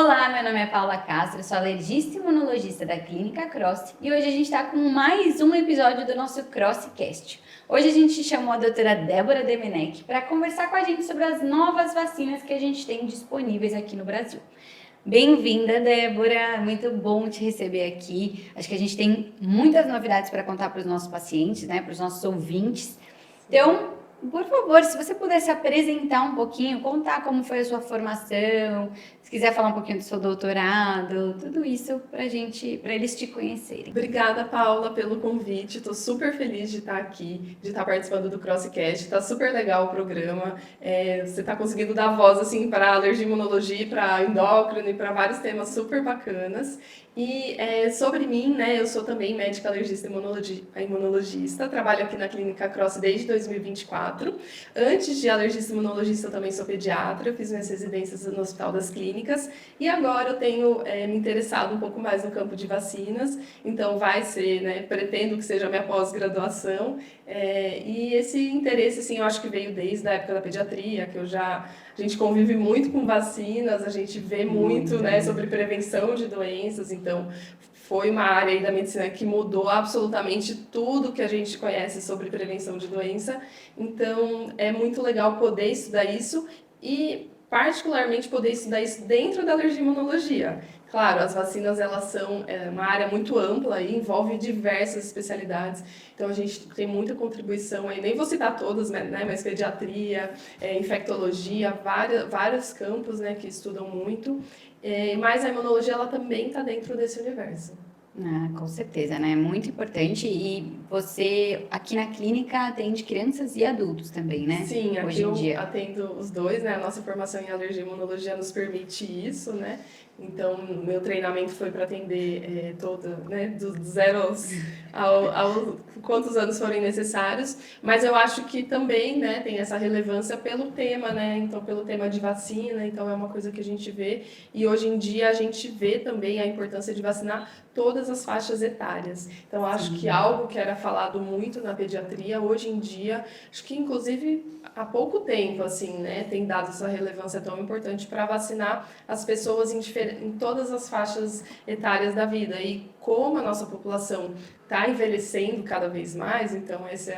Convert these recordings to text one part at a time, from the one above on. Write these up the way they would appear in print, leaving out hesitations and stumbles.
Olá, meu nome é Paula Castro, eu sou alergista e imunologista da Clínica Cross e hoje a gente está com mais um episódio do nosso Crosscast. Hoje a gente chamou a doutora Débora Demenech para conversar com a gente sobre as novas vacinas que a gente tem disponíveis aqui no Brasil. Bem-vinda, Débora, muito bom te receber aqui. Acho que a gente tem muitas novidades para contar para os nossos pacientes, né, para os nossos ouvintes. Então, por favor, se você pudesse apresentar um pouquinho, contar como foi a sua formação, se quiser falar um pouquinho do seu doutorado, tudo isso para eles te conhecerem. Obrigada, Paula, pelo convite. Estou super feliz de estar aqui, de estar participando do Crosscast. Está super legal o programa. Você está conseguindo dar voz assim para alergia e imunologia, para endócrino e para vários temas super bacanas. E sobre mim, né, eu sou também médica alergista e imunologista, trabalho aqui na Clínica Cross desde 2024. Antes de alergista e imunologista, eu também sou pediatra, eu fiz minhas residências no Hospital das Clínicas e agora eu tenho me interessado um pouco mais no campo de vacinas, então vai ser, né, pretendo que seja a minha pós-graduação. E esse interesse, assim, eu acho que veio desde a época da pediatria, que a gente convive muito com vacinas, a gente vê muito, né, sobre prevenção de doenças, então foi uma área aí da medicina que mudou absolutamente tudo que a gente conhece sobre prevenção de doença. Então é muito legal poder estudar isso e particularmente poder estudar isso dentro da alergia e imunologia. Claro, as vacinas elas são uma área muito ampla e envolve diversas especialidades. Então a gente tem muita contribuição aí, nem vou citar todas, né, mas pediatria, infectologia, vários campos, né, que estudam muito. Mas a imunologia ela também está dentro desse universo. Com certeza, né? Muito importante. E você, aqui na clínica, atende crianças e adultos também, né? Sim, aqui hoje em dia. eu atendo os dois, né? A nossa formação em alergia e imunologia nos permite isso, né? Então, meu treinamento foi para atender né, do zero ao quantos anos forem necessários, mas eu acho que também, né, tem essa relevância pelo tema, né? Então, pelo tema de vacina, então é uma coisa que a gente vê, e hoje em dia a gente vê também a importância de vacinar todas as faixas etárias. Então, acho que algo que era falado muito na pediatria, hoje em dia, acho que inclusive há pouco tempo, assim, né, tem dado essa relevância tão importante para vacinar as pessoas em todas as faixas etárias da vida. E como a nossa população está envelhecendo cada vez mais, então essa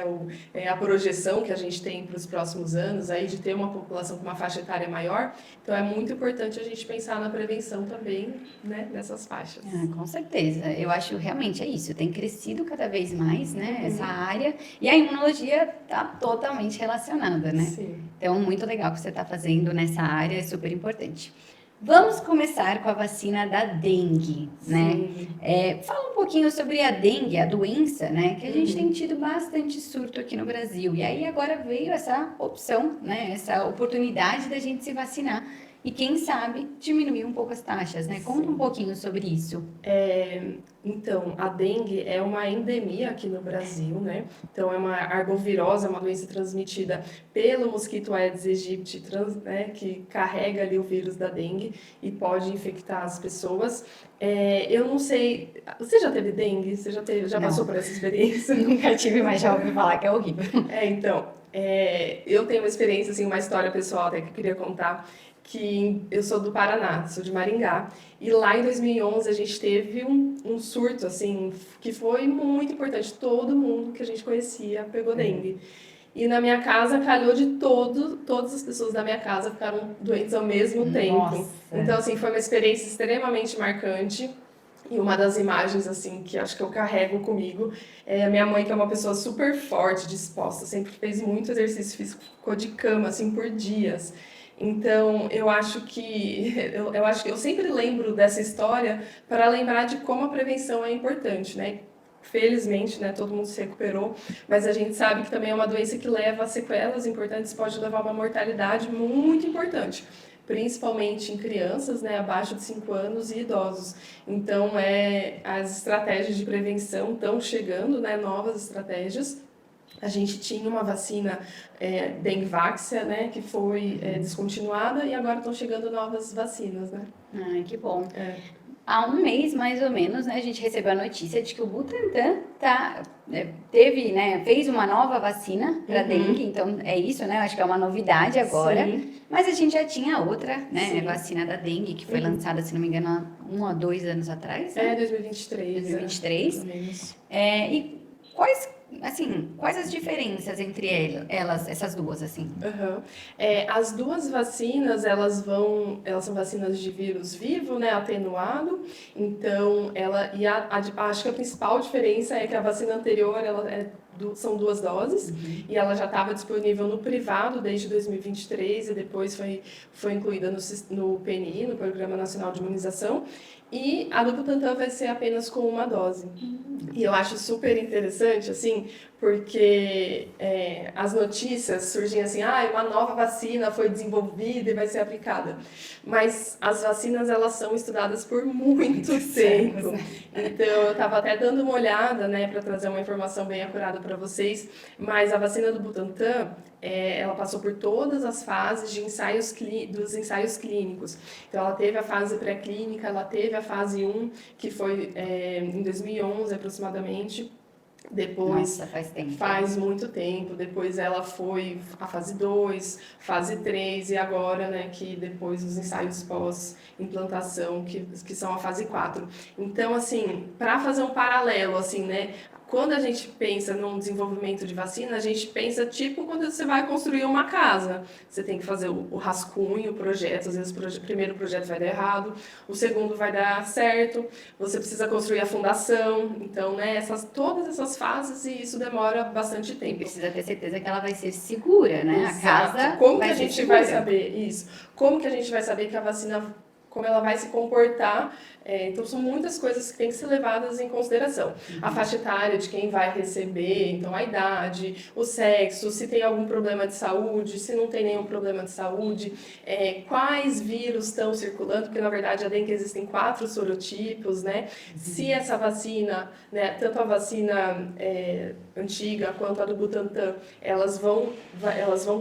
é a projeção que a gente tem para os próximos anos, aí de ter uma população com uma faixa etária maior, então é muito importante a gente pensar na prevenção também, né, nessas faixas. Com certeza, eu acho realmente é isso, tem crescido cada vez mais, né, essa área, e a imunologia está totalmente relacionada, né? Sim. Então, muito legal que você está fazendo nessa área, é super importante. Vamos começar com a vacina da dengue, né? Fala um pouquinho sobre a dengue, a doença, né? Que a gente tem tido bastante surto aqui no Brasil. E aí agora veio essa opção, né? Essa oportunidade da gente se vacinar. E quem sabe diminuir um pouco as taxas, né? Conta um pouquinho sobre isso. Então, a dengue é uma endemia aqui no Brasil, né? Então, é uma arbovirose, é uma doença transmitida pelo mosquito Aedes aegypti, né? Que carrega ali o vírus da dengue e pode infectar as pessoas. Eu não sei, você já teve dengue? Você já passou por essa experiência? Nunca tive, mas já ouvi falar que é horrível. Eu tenho uma experiência, assim, uma história pessoal até que eu queria contar, que eu sou do Paraná, sou de Maringá, e lá em 2011 a gente teve um surto, assim, que foi muito importante. Todo mundo que a gente conhecia pegou dengue. E na minha casa calhou de todas as pessoas da minha casa ficaram doentes ao mesmo tempo. Nossa. Então, assim, foi uma experiência extremamente marcante. E uma das imagens, assim, que acho que eu carrego comigo é a minha mãe, que é uma pessoa super forte, disposta, sempre fez muito exercício físico, ficou de cama, assim, por dias. Então, eu acho que eu sempre lembro dessa história para lembrar de como a prevenção é importante, né? Felizmente, né, todo mundo se recuperou, mas a gente sabe que também é uma doença que leva a sequelas importantes, pode levar a uma mortalidade muito importante, principalmente em crianças, né, abaixo de 5 anos e idosos. Então, as estratégias de prevenção estão chegando, né, novas estratégias. A gente tinha uma vacina Dengvaxia, né, que foi descontinuada e agora estão chegando novas vacinas, né? Ai, que bom. Há um mês, mais ou menos, né, a gente recebeu a notícia de que o Butantan teve, né, fez uma nova vacina para dengue, então é isso, né, acho que é uma novidade agora, Sim. mas a gente já tinha outra, né, Sim. vacina da dengue, que foi lançada, se não me engano, há 1 ou 2 anos atrás, né? 2023. 2023. Mais ou menos. E quais as diferenças entre elas, essas duas, assim? Uhum. As duas vacinas, elas são vacinas de vírus vivo, né, atenuado. Então, acho que a principal diferença é que a vacina anterior, são 2 doses, e ela já estava disponível no privado desde 2023 e depois foi incluída no PNI, no Programa Nacional de Imunização. E a do Butantan vai ser apenas com 1 dose. E eu acho super interessante, assim, porque as notícias surgem assim, uma nova vacina foi desenvolvida e vai ser aplicada. Mas as vacinas, elas são estudadas por muito tempo. Então, eu estava até dando uma olhada, né, para trazer uma informação bem acurada para vocês, mas a vacina do Butantan, ela passou por todas as fases dos ensaios clínicos. Então, ela teve a fase pré-clínica, ela teve a fase 1, que foi em 2011 aproximadamente. Depois, Nossa, faz tempo. Faz muito tempo. Depois ela foi a fase 2, fase 3 e agora, né, que depois os ensaios pós-implantação, que são a fase 4. Então, assim, para fazer um paralelo, assim, né, quando a gente pensa num desenvolvimento de vacina, a gente pensa tipo quando você vai construir uma casa. Você tem que fazer o rascunho, o projeto. Às vezes o primeiro projeto vai dar errado, o segundo vai dar certo. Você precisa construir a fundação. Então, né, todas essas fases, e isso demora bastante E tempo. precisa ter certeza que ela vai ser segura, né? Exato. A casa Como vai que a ser gente segura. vai saber isso? Como que a gente vai saber que a vacina, como ela vai se comportar? Então, são muitas coisas que têm que ser levadas em consideração. A faixa etária de quem vai receber, então a idade, o sexo, se tem algum problema de saúde, se não tem nenhum problema de saúde, quais vírus estão circulando, porque na verdade a dengue existem 4 sorotipos, né? Se essa vacina, né, tanto a vacina antiga quanto a do Butantan, elas vão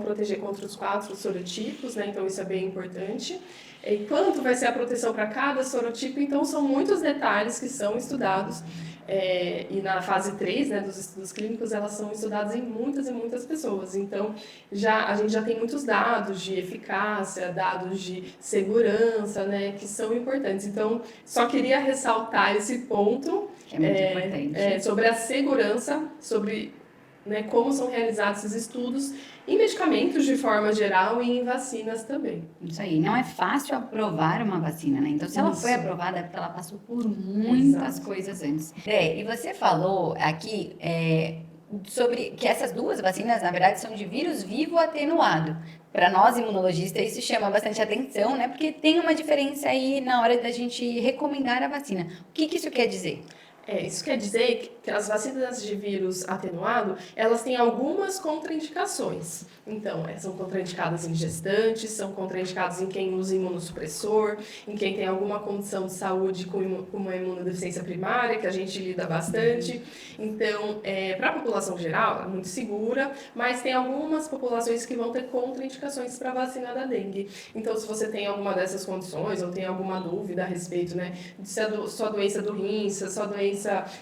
proteger contra os 4 sorotipos, né? Então isso é bem importante. E quanto vai ser a proteção para cada sorotipo? Então, são muitos detalhes que são estudados. E na fase 3, né, dos estudos clínicos, elas são estudadas em muitas e muitas pessoas. Então, a gente já tem muitos dados de eficácia, dados de segurança, né, que são importantes. Então, só queria ressaltar esse ponto Que é muito importante. sobre a segurança, sobre, né, como são realizados esses estudos em medicamentos de forma geral e em vacinas também. Isso aí. Não é fácil aprovar uma vacina, né? Então, se ela foi aprovada, é porque ela passou por muitas coisas antes. E você falou aqui sobre que essas duas vacinas, na verdade, são de vírus vivo atenuado. Para nós, imunologistas, isso chama bastante atenção, né? Porque tem uma diferença aí na hora da gente recomendar a vacina. O que isso quer dizer? Isso quer dizer que as vacinas de vírus atenuado, elas têm algumas contraindicações. Então, são contraindicadas em gestantes, são contraindicadas em quem usa imunossupressor, em quem tem alguma condição de saúde com uma imunodeficiência primária, que a gente lida bastante. Então, para a população geral, é muito segura, mas tem algumas populações que vão ter contraindicações para a vacina da dengue. Então, se você tem alguma dessas condições ou tem alguma dúvida a respeito, né, de se a sua doença do rim, se a sua doença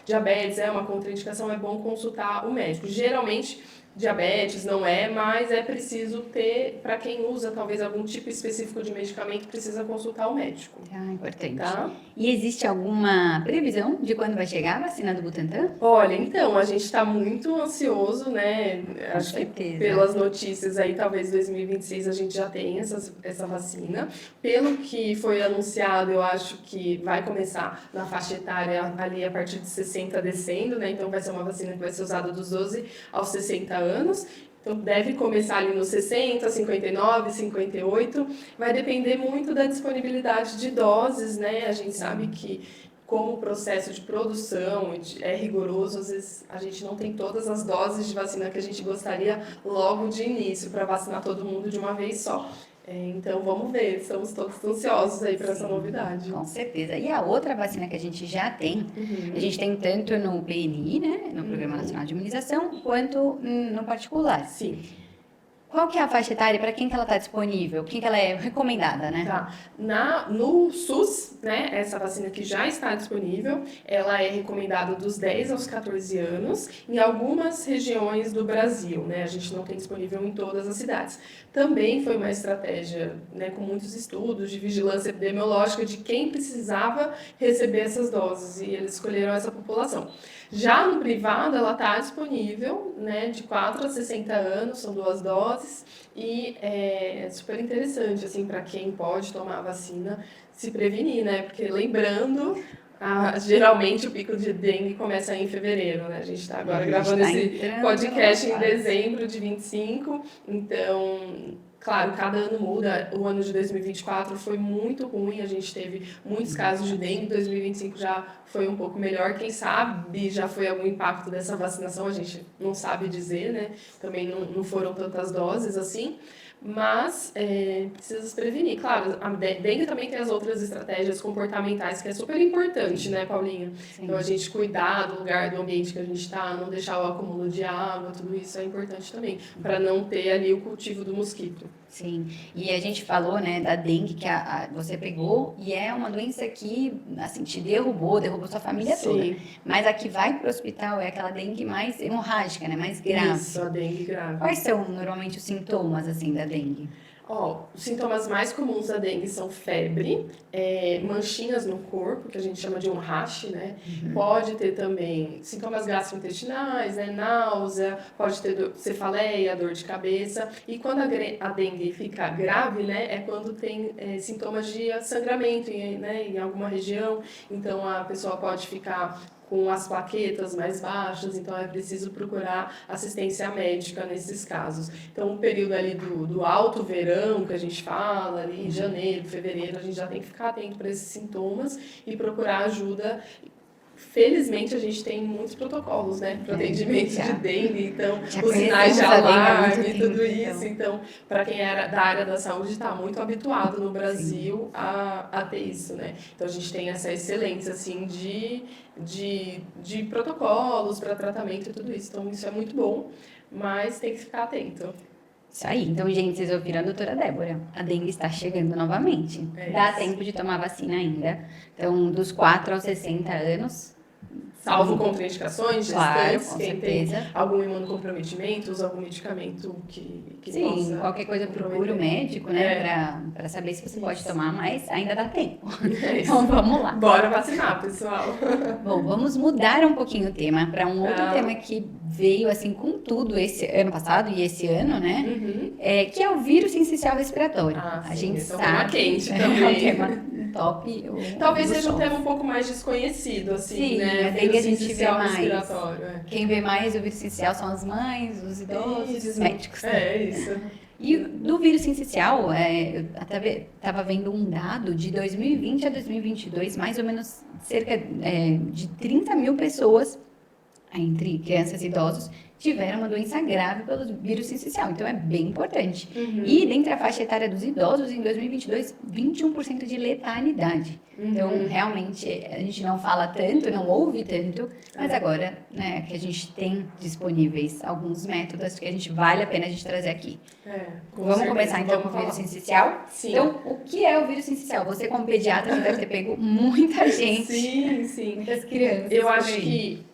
diabetes é uma contraindicação, é bom consultar o médico. Geralmente, diabetes não mas é preciso ter, para quem usa talvez algum tipo específico de medicamento, precisa consultar o médico. Importante. Tá? E existe alguma previsão de quando vai chegar a vacina do Butantan? Olha, então, a gente está muito ansioso, né? Acho que pelas notícias aí, talvez 2026 a gente já tenha essa vacina. Pelo que foi anunciado, eu acho que vai começar na faixa etária ali a partir de 60 descendo, né? Então vai ser uma vacina que vai ser usada dos 12 aos 60 anos. Então, deve começar ali nos 60, 59, 58. Vai depender muito da disponibilidade de doses, né? A gente sabe que, como o processo de produção é rigoroso, às vezes a gente não tem todas as doses de vacina que a gente gostaria logo de início para vacinar todo mundo de uma vez só. Então, vamos ver, estamos todos ansiosos aí para essa novidade. Com certeza. E a outra vacina que a gente já tem, a gente tem tanto no PNI, né, no Programa Nacional de Imunização, quanto no particular. Sim. Qual que é a faixa etária, para quem que ela está disponível? Quem que ela é recomendada, né? Tá. No SUS, né, essa vacina que já está disponível, ela é recomendada dos 10 aos 14 anos em algumas regiões do Brasil, né? A gente não tem disponível em todas as cidades. Também foi uma estratégia, né, com muitos estudos de vigilância epidemiológica de quem precisava receber essas doses e eles escolheram essa população. Já no privado, ela está disponível, né, de 4 a 60 anos, são 2 doses, e é super interessante, assim, para quem pode tomar a vacina, se prevenir, né, porque lembrando, geralmente o pico de dengue começa em fevereiro, né, a gente está agora gravando esse podcast em dezembro de 25, então... Claro, cada ano muda. O ano de 2024 foi muito ruim, a gente teve muitos casos de dengue. 2025 já foi um pouco melhor. Quem sabe já foi algum impacto dessa vacinação, a gente não sabe dizer, né? Também não foram tantas doses assim. Mas precisa se prevenir. Claro, a dengue também tem as outras estratégias comportamentais, que é super importante, né, Paulinha? Sim. Então, a gente cuidar do lugar, do ambiente que a gente está, não deixar o acúmulo de água, tudo isso é importante também, para não ter ali o cultivo do mosquito. Sim, e a gente falou, né, da dengue que você pegou e é uma doença que, assim, te derrubou sua família toda. Mas a que vai para o hospital é aquela dengue mais hemorrágica, né, mais grave. Isso, a dengue grave. Quais são normalmente os sintomas, assim, da dengue? Os sintomas mais comuns da dengue são febre, manchinhas no corpo, que a gente chama de um rash, né? Uhum. Pode ter também sintomas gastrointestinais, né? Náusea, pode ter cefaleia, dor de cabeça. E quando a dengue fica grave, né? É quando tem sintomas de sangramento em alguma região. Então, a pessoa pode ficar com as plaquetas mais baixas, então é preciso procurar assistência médica nesses casos. Então, o período ali do alto verão, que a gente fala, ali, janeiro, fevereiro, a gente já tem que ficar atento para esses sintomas e procurar ajuda. Felizmente, a gente tem muitos protocolos, né, para atendimento de dengue, então, os sinais de alarme e tudo isso. Então, para quem era da área da saúde, está muito habituado no Brasil a ter isso, né? Então, a gente tem essa excelência, assim, de protocolos para tratamento e tudo isso. Então, isso é muito bom, mas tem que ficar atento. Isso aí. Então, gente, vocês ouviram a doutora Débora. A dengue está chegando novamente. Dá tempo de tomar vacina ainda. Então, dos 4 aos 60 anos... Salvo contraindicações, claro, gestantes, quem tem algum imunocomprometimento, usa algum medicamento que sim, possa... qualquer coisa procura o médico, né, para saber se você pode tomar, mas ainda dá tempo. Então, vamos lá. Bora vacinar, pessoal. Bom, vamos mudar um pouquinho o tema para um outro tema que veio, assim, com tudo esse ano passado e esse ano, né, que é o vírus sincicial respiratório. A gente sabe... É um tema quente também. É um tema top. Talvez seja um tema um pouco mais desconhecido, assim, sim, né? Mas aí a gente vê mais. Respiratório. Quem vê mais o vírus sincicial são as mães, os idosos e os médicos. Isso. E do vírus sincicial, eu até estava vendo um dado de 2020 a 2022, mais ou menos cerca de 30 mil pessoas, entre crianças e idosos, tiveram uma doença grave pelo vírus sincicial. Então, é bem importante. E, dentre a faixa etária dos idosos, em 2022, 21% de letalidade. Então, realmente, a gente não fala tanto, não ouve tanto, mas agora, né, que a gente tem disponíveis alguns métodos que vale a pena a gente trazer aqui. Vamos começar, então, com o vírus sincicial? Sim. Então, o que é o vírus sincicial? Você, como pediatra, já deve ter pego muita gente. Sim. Muitas crianças. Eu acho que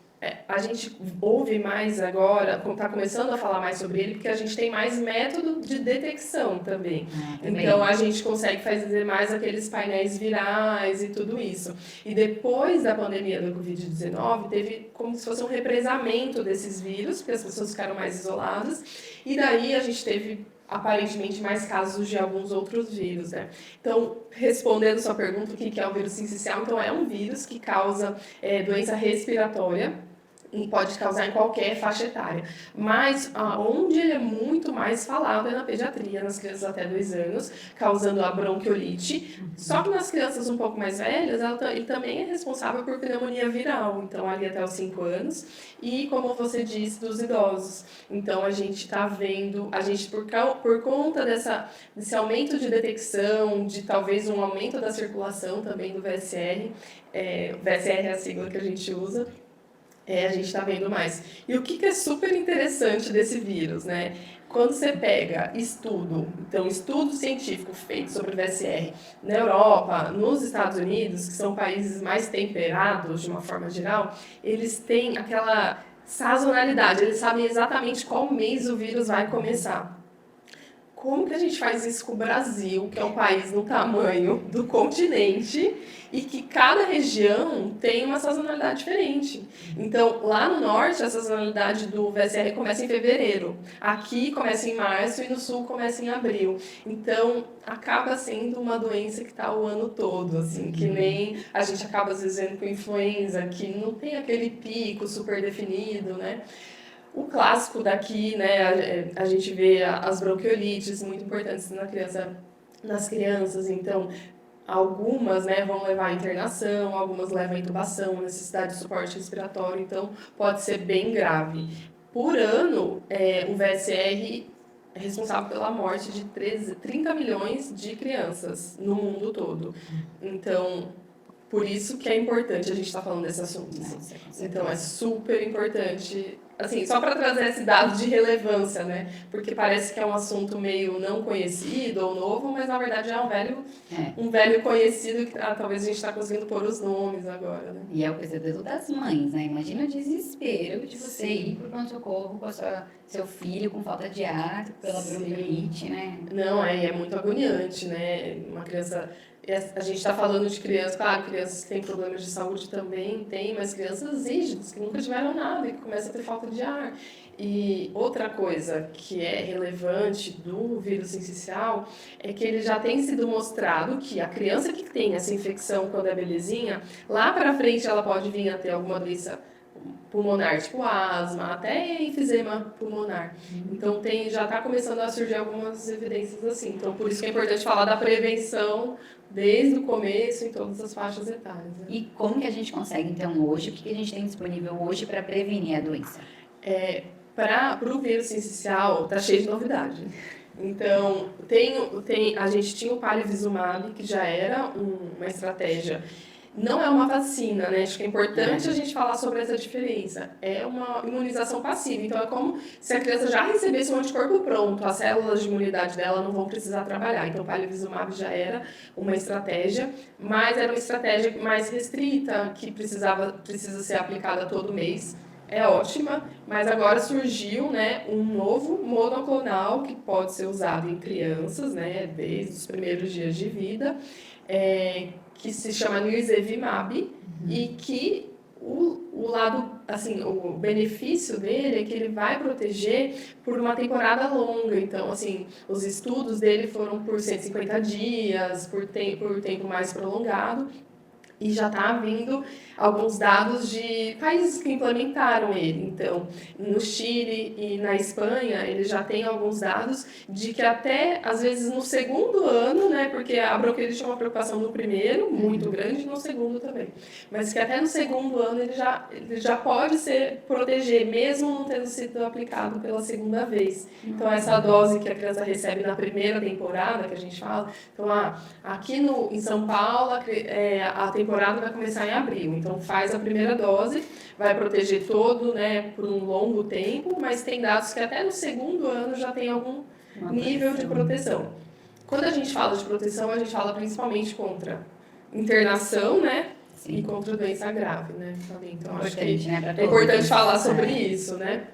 a gente ouve mais agora, está começando a falar mais sobre ele, porque a gente tem mais método de detecção também. Então, a gente consegue fazer mais aqueles painéis virais e tudo isso. E depois da pandemia do Covid-19, teve como se fosse um represamento desses vírus, porque as pessoas ficaram mais isoladas. E daí a gente teve aparentemente mais casos de alguns outros vírus, né? Então, respondendo sua pergunta, o que é o vírus sincicial? Então, é um vírus que causa doença respiratória, e pode causar em qualquer faixa etária. Mas onde ele é muito mais falado é na pediatria, nas crianças até 2 anos, causando a bronquiolite. Só que nas crianças um pouco mais velhas, ele também é responsável por pneumonia viral, então ali até os 5 anos. E, como você disse, dos idosos. Então, a gente está vendo, por conta desse aumento de detecção, de talvez um aumento da circulação também do VSR, VSR é a sigla que a gente usa, A gente está vendo mais. E o que é super interessante desse vírus, né? Quando você pega estudo científico feito sobre o VSR na Europa, nos Estados Unidos, que são países mais temperados de uma forma geral, eles têm aquela sazonalidade, eles sabem exatamente qual mês o vírus vai começar. Como que a gente faz isso com o Brasil, que é um país no tamanho do continente e que cada região tem uma sazonalidade diferente? Então, lá no norte, a sazonalidade do VSR começa em fevereiro. Aqui começa em março e no sul começa em abril. Então, acaba sendo uma doença que está o ano todo, assim, que nem a gente acaba às vezes vendo com influenza, que não tem aquele pico super definido, né? O clássico daqui, né, a gente vê as bronquiolites muito importantes nas crianças, então algumas, né, vão levar à internação, algumas levam à intubação, necessidade de suporte respiratório, então pode ser bem grave. Por ano, o VSR é responsável pela morte de 30 milhões de crianças no mundo todo. Então, por isso que é importante a gente estar falando desse assunto. Nossa, Então, é super importante, assim, só para trazer esse dado de relevância, né? Porque parece que é um assunto meio não conhecido ou novo, mas na verdade é um velho conhecido que talvez a gente está conseguindo pôr os nomes agora, né? E é o pesadelo das mães, né? Imagina o desespero de você ir pro pronto-socorro com seu filho com falta de ar, pela bronquiolite, né? Não, é muito agoniante, né? Uma criança... A gente está falando de crianças, claro, crianças que têm problemas de saúde também tem, mas crianças rígidas, que nunca tiveram nada e que começam a ter falta de ar. E outra coisa que é relevante do vírus sincicial é que ele já tem sido mostrado que a criança que tem essa infecção quando é belezinha, lá para frente ela pode vir a ter alguma doença pulmonar, tipo asma, até enfisema pulmonar. Então já está começando a surgir algumas evidências assim. Então por isso que é importante falar da prevenção desde o começo em todas as faixas etárias. Né? E como que a gente consegue, então, hoje, o que a gente tem disponível hoje para prevenir a doença? Para o vírus sincicial, tá cheio de novidade. Então, a gente tinha o palivizumab, que já era uma estratégia. Não é uma vacina, né? Acho que é importante a gente falar sobre essa diferença. É uma imunização passiva. Então, é como se a criança já recebesse um anticorpo pronto. As células de imunidade dela não vão precisar trabalhar. Então, o palivizumab já era uma estratégia, mas era uma estratégia mais restrita, que precisa ser aplicada todo mês. É ótima, mas agora surgiu, né, um novo monoclonal que pode ser usado em crianças, né, desde os primeiros dias de vida, que se chama nirsevimab, e que o lado, assim, o benefício dele é que ele vai proteger por uma temporada longa. Então, assim, os estudos dele foram por 150 dias, por tempo mais prolongado. E já está vindo alguns dados de países que implementaram ele. Então, no Chile e na Espanha, ele já tem alguns dados de que até, às vezes, no segundo ano, né, porque a bronquiolite é uma preocupação no primeiro, muito grande, e no segundo também. Mas que até no segundo ano ele já pode proteger, mesmo não tendo sido aplicado pela segunda vez. Então, essa dose que a criança recebe na primeira temporada, que a gente fala, então, aqui em São Paulo, a temporada vai começar em abril, então faz a primeira dose, vai proteger todo, né, por um longo tempo, mas tem dados que até no segundo ano já tem algum nível de proteção. Quando a gente fala de proteção, a gente fala principalmente contra internação, né, e contra doença grave, né, então acho que é importante falar sobre isso, né.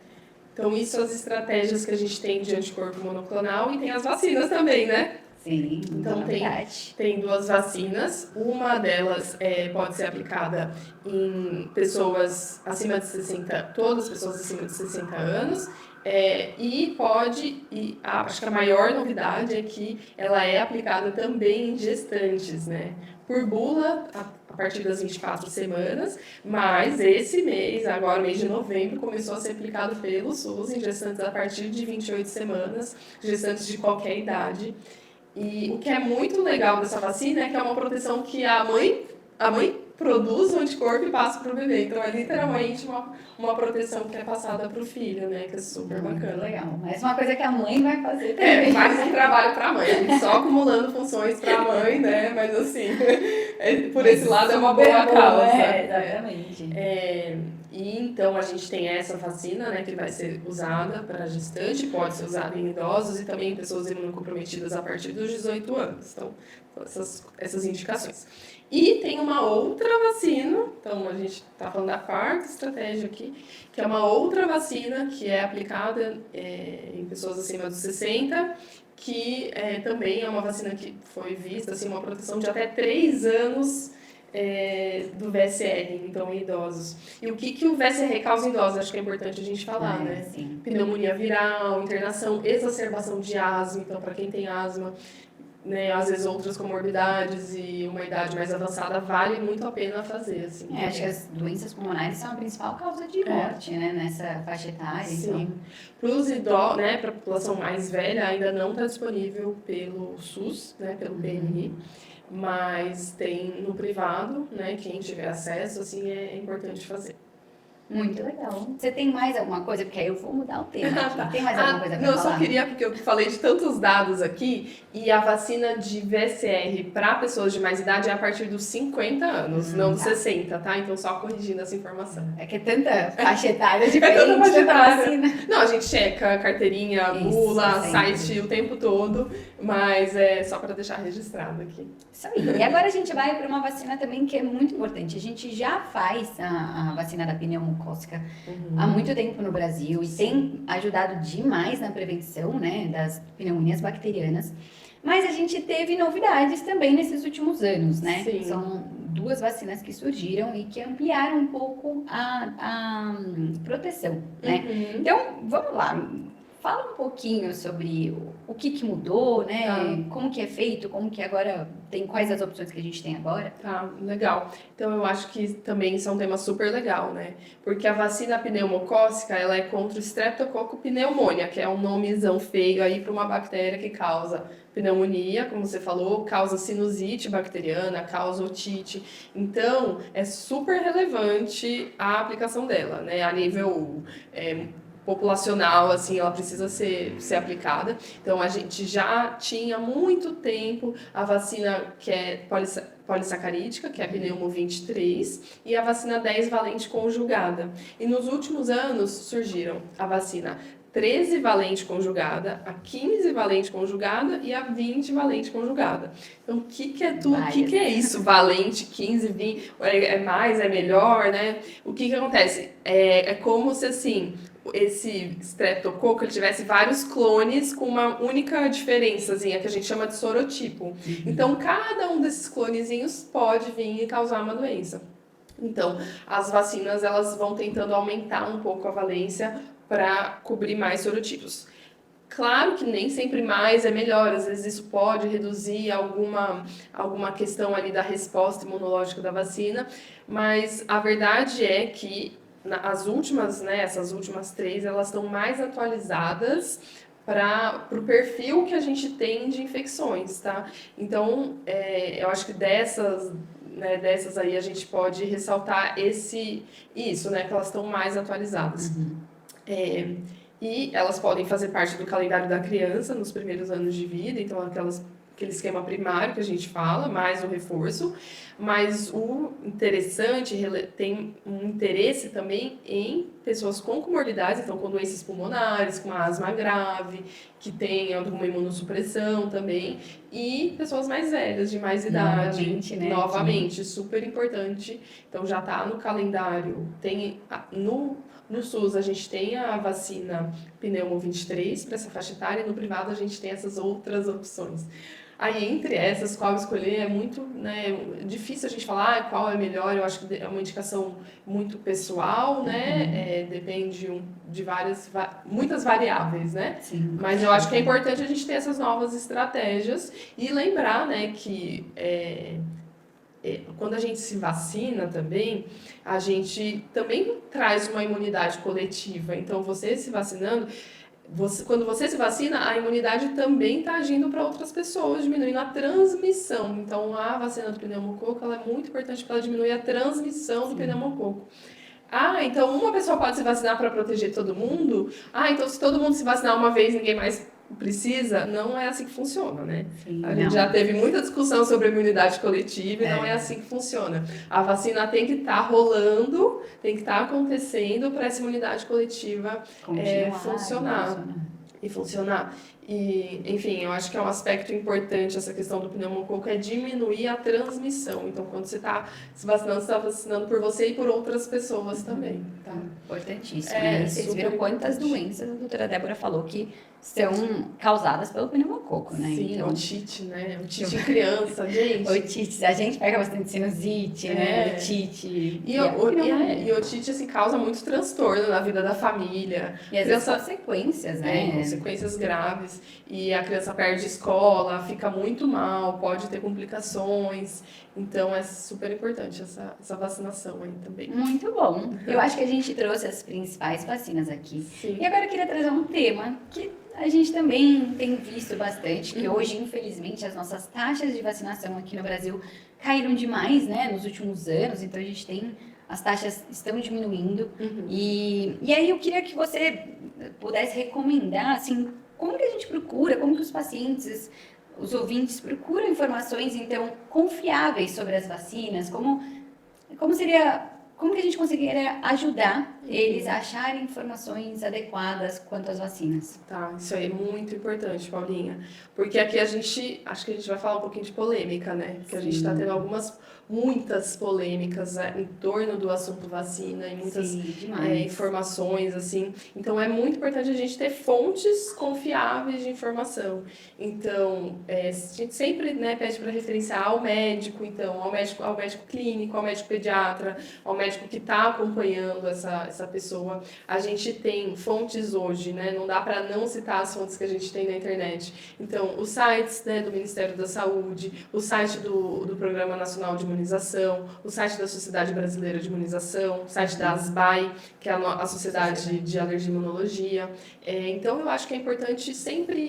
Então isso as estratégias que a gente tem de anticorpo monoclonal e tem as vacinas também, né. Sim, então tem duas vacinas, uma delas pode ser aplicada em pessoas acima de 60, todas as pessoas acima de 60 anos, acho que a maior novidade é que ela é aplicada também em gestantes, né? Por bula, a partir das 24 semanas, mas esse mês, agora mês de novembro, começou a ser aplicado pelo SUS em gestantes a partir de 28 semanas, gestantes de qualquer idade. E o que é muito legal dessa vacina é que é uma proteção que a mãe produz o anticorpo e passa para o bebê. Então, é literalmente uma proteção que é passada para o filho, né? Que é super bacana. Legal. Mas uma coisa que a mãe vai fazer também. Mais um trabalho para a mãe. Só acumulando funções para a mãe, né? Mas assim, Por esse lado é uma boa causa. Exatamente. E então a gente tem essa vacina, né, que vai ser usada para gestante, pode ser usada em idosos e também em pessoas imunocomprometidas a partir dos 18 anos. Então, essas indicações. E tem uma outra vacina, então a gente está falando da quarta estratégia aqui, que é uma outra vacina que é aplicada em pessoas acima dos 60, que também é uma vacina que foi vista, assim, uma proteção de até 3 anos do VSR, então em idosos. E o que o VSR causa em idosos? Acho que é importante a gente falar, né? Sim. Pneumonia viral, internação, exacerbação de asma, então para quem tem asma, né, às vezes outras comorbidades e uma idade mais avançada, vale muito a pena fazer, assim. Acho que as doenças pulmonares são a principal causa de morte, né, nessa faixa etária. Sim. Então... Para os idosos, né, para a população mais velha, ainda não está disponível pelo SUS, né, pelo PNI, mas tem no privado, né, quem tiver acesso, assim, é importante fazer. Muito legal. Você tem mais alguma coisa? Porque aí eu vou mudar o tema aqui. Tem mais alguma coisa para falar? Não, eu só queria, porque eu falei de tantos dados aqui, e a vacina de VSR para pessoas de mais idade é a partir dos 50 anos, não dos 60, tá? Então, só corrigindo essa informação. É que é tanta faixa etária diferente, tanta vacina. Não, a gente checa carteirinha, bula, site o tempo todo, mas é só para deixar registrado aqui. Isso aí. E agora a gente vai para uma vacina também que é muito importante. A gente já faz a vacina da pneumocócica há muito tempo no Brasil e tem ajudado demais na prevenção, né, das pneumonias bacterianas. Mas a gente teve novidades também nesses últimos anos, né? Sim. São 2 vacinas que surgiram e que ampliaram um pouco a proteção, né? Então, vamos lá. Fala um pouquinho sobre o que mudou, né? Como que é feito, como que agora tem, quais as opções que a gente tem agora. Tá, legal. Então eu acho que também isso é um tema super legal, né? Porque a vacina pneumocócica, ela é contra o Streptococcus pneumoniae, que é um nomezão feio aí para uma bactéria que causa pneumonia, como você falou, causa sinusite bacteriana, causa otite. Então, é super relevante a aplicação dela, né? A nível populacional, assim, ela precisa ser aplicada. Então, a gente já tinha há muito tempo a vacina que é polissacarídica, que é a pneumo 23, e a vacina 10 valente conjugada. E nos últimos anos surgiram a vacina 13 valente conjugada, a 15 valente conjugada e a 20 valente conjugada. Então, o que é tudo? O que é isso? Valente, 15, 20, é mais, é melhor, né? O que acontece? É como se, assim, esse streptococo ele tivesse vários clones com uma única diferençazinha, que a gente chama de sorotipo. Então, cada um desses clonezinhos pode vir e causar uma doença. Então, as vacinas elas vão tentando aumentar um pouco a valência para cobrir mais sorotipos. Claro que nem sempre mais é melhor, às vezes isso pode reduzir alguma questão ali da resposta imunológica da vacina, mas a verdade é que as últimas, né, essas últimas 3, elas estão mais atualizadas para o perfil que a gente tem de infecções, tá? Então, eu acho que dessas aí a gente pode ressaltar isso, né, que elas estão mais atualizadas. E elas podem fazer parte do calendário da criança nos primeiros anos de vida, então aquele esquema primário que a gente fala, mais o reforço, mas o interessante tem um interesse também em pessoas com comorbidades, então com doenças pulmonares, com asma grave, que tem alguma imunossupressão também, e pessoas mais velhas, de mais idade. Novamente, super importante. Então já está no calendário, tem no SUS, a gente tem a vacina pneumo 23 para essa faixa etária, e no privado a gente tem essas outras opções. Aí, entre essas, qual escolher é muito, né, difícil a gente falar qual é melhor. Eu acho que é uma indicação muito pessoal, né? Depende de muitas variáveis, né? Sim. Mas eu acho que é importante a gente ter essas novas estratégias e lembrar, né, que quando a gente se vacina também, a gente também traz uma imunidade coletiva. Então, você se vacinando, quando você se vacina, a imunidade também está agindo para outras pessoas, diminuindo a transmissão. Então, a vacina do pneumococo ela é muito importante porque ela diminui a transmissão do pneumococo. Então uma pessoa pode se vacinar para proteger todo mundo? Então se todo mundo se vacinar uma vez, ninguém mais precisa, não é assim que funciona, né? Sim, A gente já teve muita discussão sobre a imunidade coletiva e não é assim que funciona. A vacina tem que estar rolando, tem que estar acontecendo para essa imunidade coletiva funcionar. E funcionar. E, enfim, eu acho que é um aspecto importante essa questão do pneumococo, é diminuir a transmissão. Então, quando você está se vacinando, você está vacinando por você e por outras pessoas também, tá? Importantíssimo, né? E vocês viram quantas doenças a doutora Débora falou que são causadas pelo pneumococo, né? Sim, então, otite, né? Otite em criança, gente. Otite, a gente pega bastante sinusite, né? Otite. E otite, assim, causa muito transtorno na vida da família. E às vezes consequências, né? Consequências graves. E a criança perde escola, fica muito mal, pode ter complicações. Então, é super importante essa vacinação aí também. Muito bom. Eu acho que a gente trouxe as principais vacinas aqui. Sim. E agora eu queria trazer um tema que a gente também tem visto bastante, que hoje, infelizmente, as nossas taxas de vacinação aqui no Brasil caíram demais, né, nos últimos anos. Então, a gente tem... As taxas estão diminuindo. E aí eu queria que você pudesse recomendar, assim, como que a gente procura, como que os pacientes, os ouvintes procuram informações, então, confiáveis sobre as vacinas, como que a gente conseguiria ajudar eles a acharem informações adequadas quanto às vacinas? Tá, isso aí é muito importante, Paulinha. Porque aqui acho que a gente vai falar um pouquinho de polêmica, né? Porque a gente está tendo muitas polêmicas em torno do assunto vacina e muitas informações, assim. Então, é muito importante a gente ter fontes confiáveis de informação. Então, a gente sempre, né, pede para referenciar ao médico, então, ao médico clínico, ao médico pediatra, ao médico que está acompanhando essa pessoa. A gente tem fontes hoje, né? Não dá para não citar as fontes que a gente tem na internet. Então, os sites, né, do Ministério da Saúde, o site do Programa Nacional de Imunização, o site da Sociedade Brasileira de Imunização, o site da ASBAI, que é a Sociedade de Alergia e Imunologia. Então, eu acho que é importante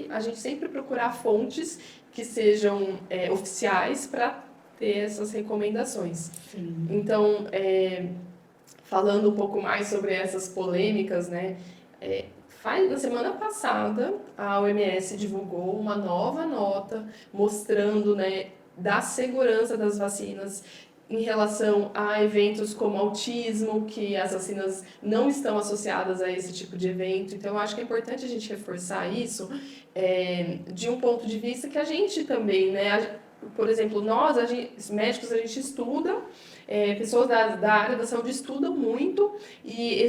a gente sempre procurar fontes que sejam oficiais para ter essas recomendações. Sim. Então, falando um pouco mais sobre essas polêmicas, né? Na semana passada, a OMS divulgou uma nova nota mostrando, né, da segurança das vacinas em relação a eventos como autismo, que as vacinas não estão associadas a esse tipo de evento. Então, eu acho que é importante a gente reforçar isso de um ponto de vista que a gente também, né? Por exemplo, nós, médicos, a gente estuda, pessoas da área da saúde estudam muito e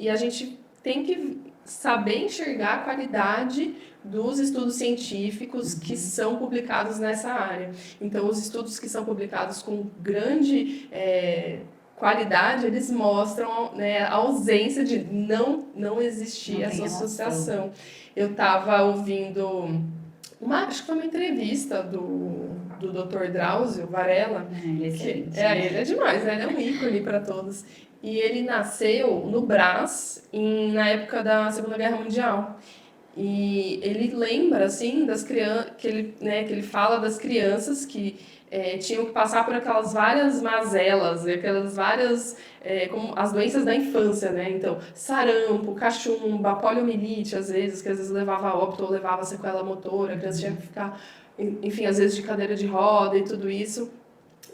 a gente tem que saber enxergar a qualidade dos estudos científicos que são publicados nessa área. Então, os estudos que são publicados com grande qualidade, eles mostram, né, a ausência de não existir essa associação. Eu estava ouvindo acho que foi uma entrevista do Dr. Drauzio Varela. Ele é demais, né? Ele é um ícone para todos. E ele nasceu no Brás na época da Segunda Guerra Mundial. E ele lembra, assim, das crianças, que ele fala das crianças que tinham que passar por aquelas várias mazelas, aquelas várias, como as doenças da infância, né? Então, sarampo, cachumba, poliomielite, às vezes levava a óbito ou levava sequela motora, a criança tinha que ficar, enfim, às vezes de cadeira de roda e tudo isso.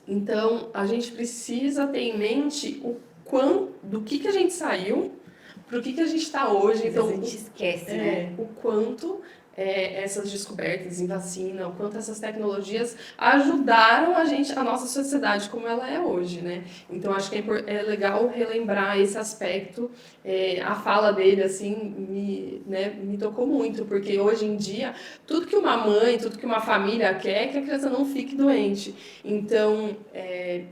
Então, a gente precisa ter em mente do que a gente saiu, para o que a gente está hoje. Então, a gente esquece, né? O quanto essas descobertas em vacina, o quanto essas tecnologias ajudaram a nossa sociedade como ela é hoje, né? Então, acho que é legal relembrar esse aspecto. A fala dele, assim, me tocou muito, porque hoje em dia, tudo que uma mãe, tudo que uma família quer é que a criança não fique doente. Então,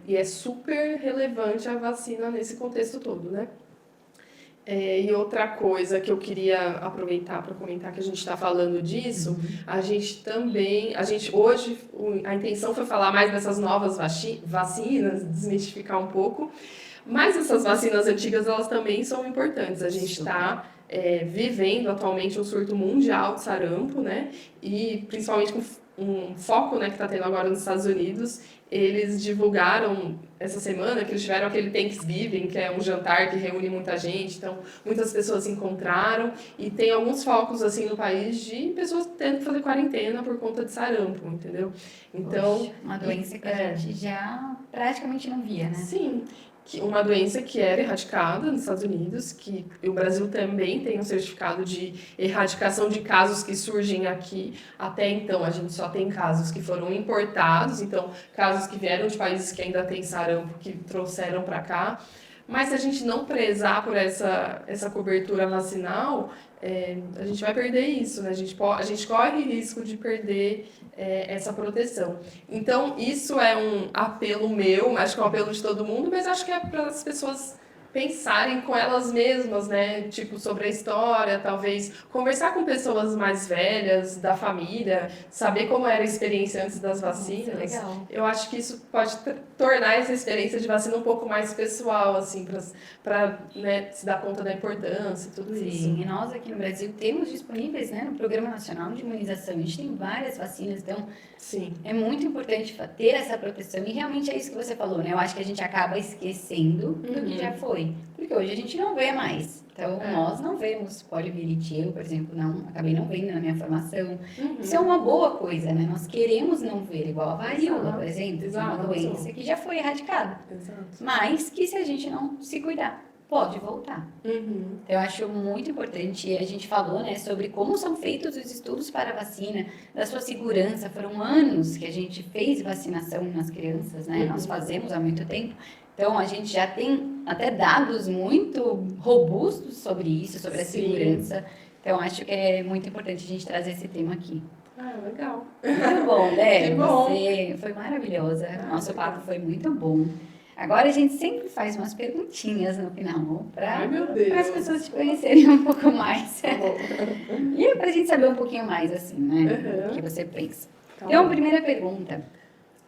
e é super relevante a vacina nesse contexto todo, né? E outra coisa que eu queria aproveitar para comentar, que a gente está falando disso, hoje, a intenção foi falar mais dessas novas vacinas, desmistificar um pouco, mas essas vacinas antigas, elas também são importantes. A gente está vivendo atualmente um surto mundial de sarampo, né? E principalmente com um foco, né, que está tendo agora nos Estados Unidos. Eles divulgaram essa semana que eles tiveram aquele Thanksgiving, que é um jantar que reúne muita gente, então muitas pessoas se encontraram e tem alguns focos assim no país de pessoas tendo que fazer quarentena por conta de sarampo, entendeu? Então, Poxa, uma doença que a gente já praticamente não via, né? sim, uma doença que era erradicada nos Estados Unidos, que o Brasil também tem um certificado de erradicação de casos que surgem aqui. Até então, a gente só tem casos que foram importados, então, casos que vieram de países que ainda têm sarampo, que trouxeram para cá. Mas se a gente não prezar por essa cobertura vacinal, a gente vai perder isso, né? A gente corre risco de perder essa proteção. Então, isso é um apelo meu, acho que é um apelo de todo mundo, mas acho que é para as pessoas pensarem com elas mesmas, né? Tipo, sobre a história, talvez conversar com pessoas mais velhas, da família, saber como era a experiência antes das vacinas. Legal. Eu acho que isso pode tornar essa experiência de vacina um pouco mais pessoal, assim, para né, se dar conta da importância e tudo isso. Sim, e nós aqui no Brasil temos disponíveis, né, no Programa Nacional de Imunização. A gente tem várias vacinas, então Sim. é muito importante ter essa proteção. E realmente é isso que você falou, né? Eu acho que a gente acaba esquecendo do que já foi. Porque hoje a gente não vê mais. Então, nós não vemos poliomielite. Eu, por exemplo, acabei não vendo na minha formação. Isso é uma boa coisa, né? Nós queremos não ver, igual a varíola, por exemplo, que é uma doença que já foi erradicada. Exato. Mas que se a gente não se cuidar, pode voltar. Eu acho muito importante, a gente falou, né, sobre como são feitos os estudos para a vacina, da sua segurança. Foram anos que a gente fez vacinação nas crianças, né? Nós fazemos há muito tempo. Então, a gente já tem até dados muito robustos sobre isso, sobre a segurança. Então, acho que é muito importante a gente trazer esse tema aqui. Ah, legal. Muito bom, né? Que bom. Você foi maravilhosa. Nosso papo foi muito bom. Agora a gente sempre faz umas perguntinhas no final para as pessoas te conhecerem um pouco mais. E é para a gente saber um pouquinho mais, assim, né? O que você pensa. Então, primeira pergunta.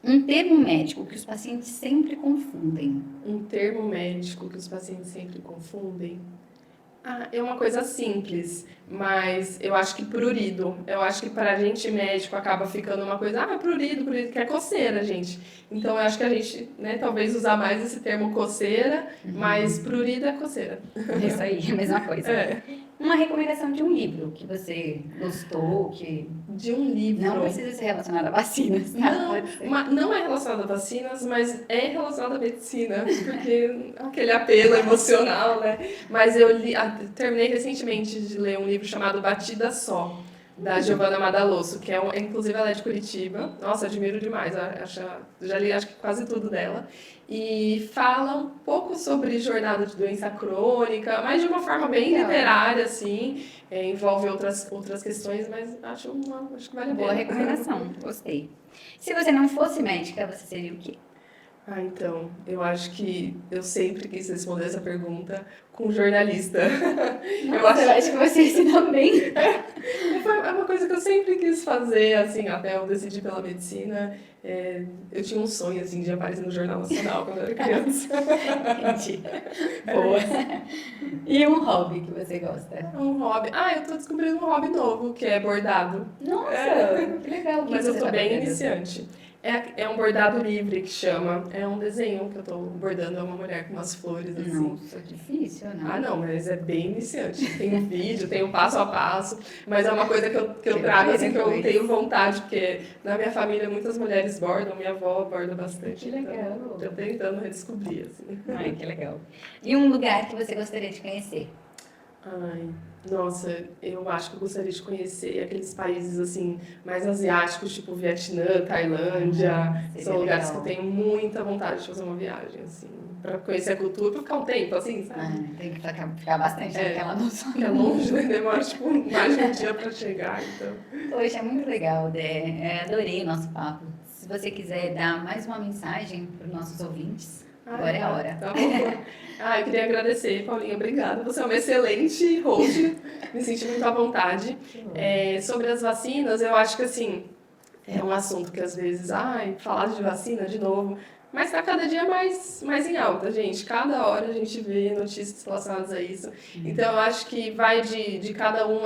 Um termo médico que os pacientes sempre confundem. Um termo médico que os pacientes sempre confundem? É uma coisa simples, mas eu acho que prurido. Eu acho que para a gente médico acaba ficando uma coisa, prurido, que é coceira, gente. Então eu acho que a gente, né, talvez usar mais esse termo coceira, mas prurido é coceira. É isso aí, a mesma coisa. Uma recomendação de um livro que você gostou, De um livro. Não precisa ser relacionado a vacinas, tá? Não é relacionado a vacinas, mas é relacionado à medicina, porque aquele apelo emocional, né? Mas eu terminei recentemente de ler um livro chamado Batida Só, da Giovanna Madalosso, que inclusive ela é de Curitiba. Nossa, admiro demais, já li acho que quase tudo dela. E fala um pouco sobre jornada de doença crônica, mas de uma forma bem literária, assim. Envolve outras questões, mas acho que vale a pena. Boa recomendação, gostei. Se você não fosse médica, você seria o quê? Então, eu acho que eu sempre quis responder essa pergunta com jornalista. Nossa, eu acho que você se dá bem. É uma coisa que eu sempre quis fazer, assim, até eu decidi pela medicina. Eu tinha um sonho, assim, de aparecer no Jornal Nacional quando eu era criança. Entendi. Boa. E um hobby que você gosta? Um hobby. Eu tô descobrindo um hobby novo, que é bordado. Nossa, que legal. Mas eu tô bem iniciante. É um bordado livre que chama. É um desenho que eu tô bordando, é uma mulher com umas flores assim. Nossa, difícil, não? Não, mas é bem iniciante. Tem um vídeo, tem um passo a passo, mas é uma coisa que eu trago assim, que eu tenho vontade, porque na minha família muitas mulheres bordam, minha avó borda bastante. Que legal. Então, tô tentando redescobrir, assim. Ai, que legal. E um lugar que você gostaria de conhecer? Nossa, eu acho que eu gostaria de conhecer aqueles países assim mais asiáticos, tipo Vietnã, Tailândia. São lugares que eu tenho muita vontade de fazer uma viagem, assim, para conhecer a cultura, para ficar um tempo, assim, sabe? Tem que ficar bastante naquela noção. Que é longe, né? Demora tipo mais de um dia para chegar, então. Poxa, é muito legal, Dé. Adorei o nosso papo. Se você quiser dar mais uma mensagem para os nossos ouvintes, agora é a hora. Tá bom. Eu queria agradecer, Paulinha, obrigada. Você é uma excelente host, me senti muito à vontade. Sobre as vacinas, eu acho que assim, é um assunto que às vezes, falar de vacina de novo, Mas está cada dia mais em alta, gente. Cada hora a gente vê notícias relacionadas a isso. Então, eu acho que vai de cada um.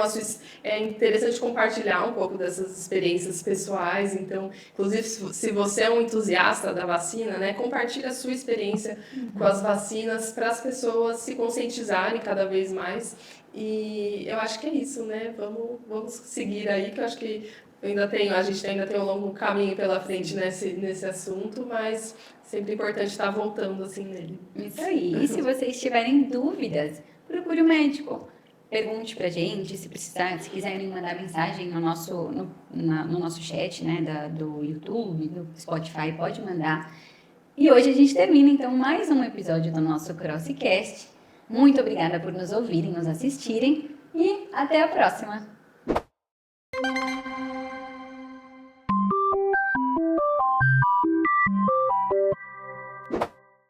É interessante compartilhar um pouco dessas experiências pessoais. Então, inclusive, se você é um entusiasta da vacina, né, compartilhe a sua experiência com as vacinas para as pessoas se conscientizarem cada vez mais. E eu acho que é isso, né? Vamos seguir aí, que eu acho que a gente ainda tem um longo caminho pela frente nesse assunto, mas sempre importante estar voltando assim nele. Isso aí. E se vocês tiverem dúvidas, procure o médico. Pergunte pra gente, se precisar, se quiserem mandar mensagem no nosso chat, né, do YouTube, do Spotify, pode mandar. E hoje a gente termina, então, mais um episódio do nosso CrossCast. Muito obrigada por nos ouvirem, nos assistirem e até a próxima!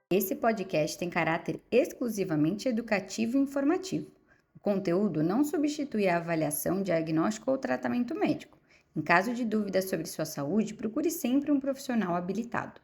Esse podcast tem caráter exclusivamente educativo e informativo. O conteúdo não substitui a avaliação, diagnóstico ou tratamento médico. Em caso de dúvidas sobre sua saúde, procure sempre um profissional habilitado.